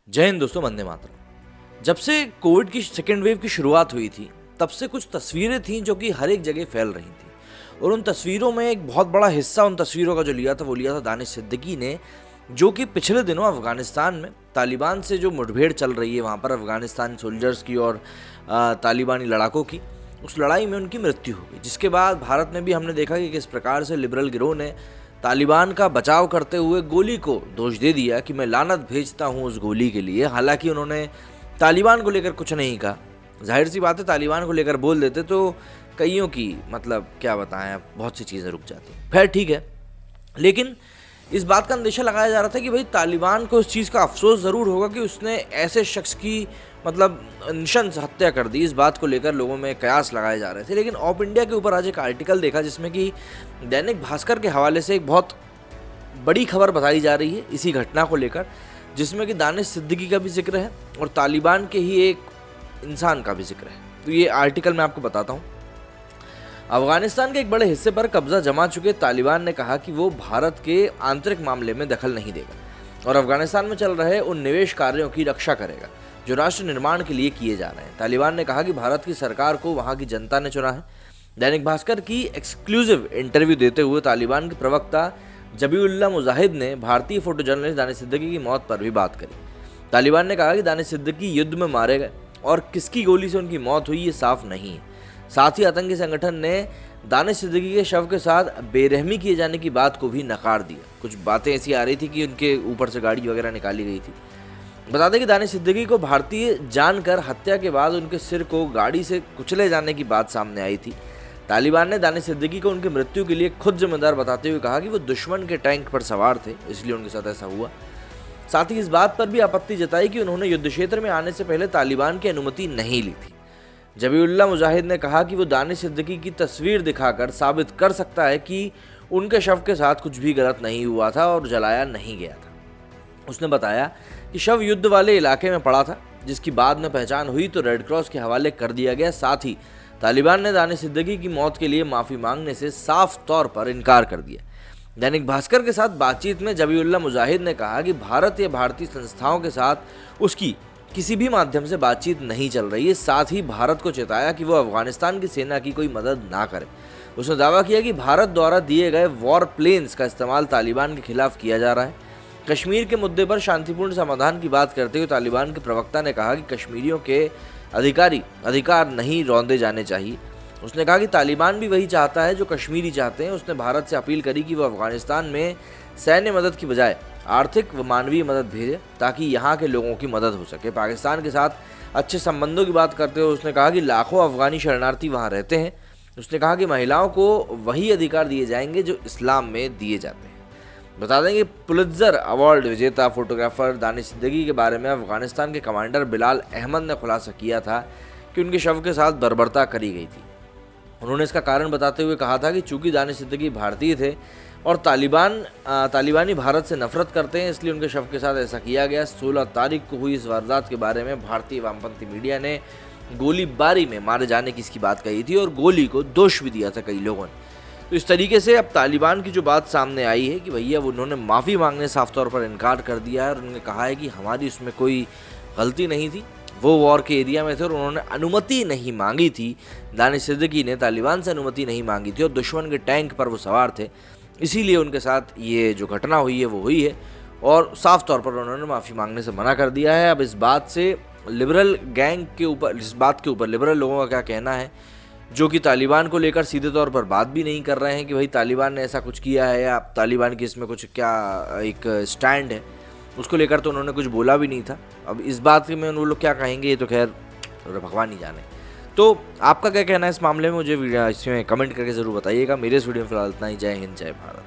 जय हिंद दोस्तों, वंदे मातरम। जब से कोविड की सेकेंड वेव की शुरुआत हुई थी तब से कुछ तस्वीरें थीं जो कि हर एक जगह फैल रही थी और उन तस्वीरों में एक बहुत बड़ा हिस्सा उन तस्वीरों का जो लिया था वो लिया था दानिश सिद्दीकी ने, जो कि पिछले दिनों अफगानिस्तान में तालिबान से जो मुठभेड़ चल रही है वहाँ पर अफगानिस्तानी सोल्जर्स की और तालिबानी लड़ाकों की, उस लड़ाई में उनकी मृत्यु हो गई। जिसके बाद भारत में भी हमने देखा कि किस प्रकार से लिबरल गिरोह ने तालिबान का बचाव करते हुए गोली को दोष दे दिया कि मैं लानत भेजता हूं उस गोली के लिए। हालांकि उन्होंने तालिबान को लेकर कुछ नहीं कहा। जाहिर सी बात है, तालिबान को लेकर बोल देते तो कईयों की क्या बताएं, बहुत सी चीज़ें रुक जाती। खैर ठीक है, लेकिन इस बात का अंदेशा लगाया जा रहा था कि भाई तालिबान को इस चीज़ का अफसोस ज़रूर होगा कि उसने ऐसे शख्स की निशंस हत्या कर दी। इस बात को लेकर लोगों में कयास लगाए जा रहे थे। लेकिन ऑफ इंडिया के ऊपर आज एक आर्टिकल देखा जिसमें कि दैनिक भास्कर के हवाले से एक बहुत बड़ी खबर बताई जा रही है इसी घटना को लेकर, जिसमें कि दानिश सिद्दीकी का भी जिक्र है और तालिबान के ही एक इंसान का भी जिक्र है। तो ये आर्टिकल मैं आपको बताता हूँ। अफगानिस्तान के एक बड़े हिस्से पर कब्जा जमा चुके तालिबान ने कहा कि वो भारत के आंतरिक मामले में दखल नहीं देगा और अफगानिस्तान में चल रहे उन निवेश कार्यों की रक्षा करेगा जो राष्ट्र निर्माण के लिए किए जा रहे हैं। तालिबान ने कहा कि भारत की सरकार को वहां की जनता ने चुना है। दैनिक भास्कर की एक्सक्लूसिव इंटरव्यू देते हुए तालिबान के प्रवक्ता जबीउल्लाह मुजाहिद ने भारतीय फोटो जर्नलिस्ट दानिश सिद्दीकी की मौत पर भी बात करी। तालिबान ने कहा कि दानिश सिद्दीकी युद्ध में मारे गए और किसकी गोली से उनकी मौत हुई ये साफ नहीं है। साथ ही आतंकी संगठन ने दानिश सिद्दीकी के शव के साथ बेरहमी किए जाने की बात को भी नकार दिया। कुछ बातें ऐसी आ रही थी कि उनके ऊपर से गाड़ी वगैरह निकाली गई थी। बता दें कि दानिश सिद्दीकी को भारतीय जानकर हत्या के बाद उनके सिर को गाड़ी से कुचले जाने की बात सामने आई थी। तालिबान ने दानिश सिद्दीकी को उनकी मृत्यु के लिए खुद जिम्मेदार बताते हुए कहा कि वो दुश्मन के टैंक पर सवार थे, इसलिए उनके साथ ऐसा हुआ। साथ ही इस बात पर भी आपत्ति जताई कि उन्होंने युद्ध क्षेत्र में आने से पहले तालिबान की अनुमति नहीं ली थी। जबीउल्लाह मुजाहिद ने कहा कि वो दानिश सिद्दीकी की तस्वीर दिखाकर साबित कर सकता है कि उनके शव के साथ कुछ भी गलत नहीं हुआ था और जलाया नहीं गया था। उसने बताया कि शव युद्ध वाले इलाके में पड़ा था, जिसकी बाद में पहचान हुई तो रेड क्रॉस के हवाले कर दिया गया। साथ ही तालिबान ने दानिश सिद्दीकी की मौत के लिए माफ़ी मांगने से साफ तौर पर इनकार कर दिया। दैनिक भास्कर के साथ बातचीत में जबीउल्लाह मुजाहिद ने कहा कि भारत या भारतीय संस्थाओं के साथ उसकी किसी भी माध्यम से बातचीत नहीं चल रही है। साथ ही भारत को चेताया कि वो अफगानिस्तान की सेना की कोई मदद ना करे। उसने दावा किया कि भारत द्वारा दिए गए वॉर प्लेन्स का इस्तेमाल तालिबान के खिलाफ किया जा रहा है। कश्मीर के मुद्दे पर शांतिपूर्ण समाधान की बात करते हुए तालिबान के प्रवक्ता ने कहा कि कश्मीरियों के अधिकार नहीं रौंदे जाने चाहिए। उसने कहा कि तालिबान भी वही चाहता है जो कश्मीरी चाहते हैं। उसने भारत से अपील करी कि वो अफगानिस्तान में सैन्य मदद की बजाय आर्थिक व मानवीय मदद भेजे ताकि यहाँ के लोगों की मदद हो सके। पाकिस्तान के साथ अच्छे संबंधों की बात करते हुए उसने कहा कि लाखों अफगानी शरणार्थी वहाँ रहते हैं। उसने कहा कि महिलाओं को वही अधिकार दिए जाएंगे जो इस्लाम में दिए जाते हैं। बता दें कि पुलित्जर अवार्ड विजेता फोटोग्राफर दानिश सिद्दीकी के बारे में अफगानिस्तान के कमांडर बिलाल अहमद ने खुलासा किया था कि उनके शव के साथ बर्बरता करी गई थी। उन्होंने इसका कारण बताते हुए कहा था कि चूंकि दानिश सिद्दीकी भारतीय थे और तालिबानी भारत से नफरत करते हैं, इसलिए उनके शव के साथ ऐसा किया गया। 16 तारीख को हुई इस वारदात के बारे में भारतीय वामपंथी मीडिया ने गोलीबारी में मारे जाने की इसकी बात कही थी और गोली को दोष भी दिया था कई लोगों ने। तो इस तरीके से अब तालिबान की जो बात सामने आई है कि भैया उन्होंने माफ़ी मांगने साफ तौर पर इनकार कर दिया है और उन्होंने कहा है कि हमारी उसमें कोई गलती नहीं थी, वो वॉर के एरिया में थे और उन्होंने अनुमति नहीं मांगी थी। दानिश सिद्दीकी ने तालिबान से अनुमति नहीं मांगी थी और दुश्मन के टैंक पर वो सवार थे, इसीलिए उनके साथ ये जो घटना हुई है वो हुई है और साफ तौर पर उन्होंने माफ़ी मांगने से मना कर दिया है। अब इस बात से लिबरल गैंग के ऊपर, इस बात के ऊपर लिबरल लोगों का क्या कहना है, जो कि तालिबान को लेकर सीधे तौर पर बात भी नहीं कर रहे हैं कि भाई तालिबान ने ऐसा कुछ किया है या तालिबान की इसमें कुछ क्या एक स्टैंड है, उसको लेकर तो उन्होंने कुछ बोला भी नहीं था। अब इस बात में वो लोग क्या कहेंगे ये तो खैर भगवान ही जाने। तो आपका क्या कहना है इस मामले में, मुझे इसमें कमेंट करके ज़रूर बताइएगा। मेरे इस वीडियो में फिलहाल इतना ही। जय हिंद, जय भारत।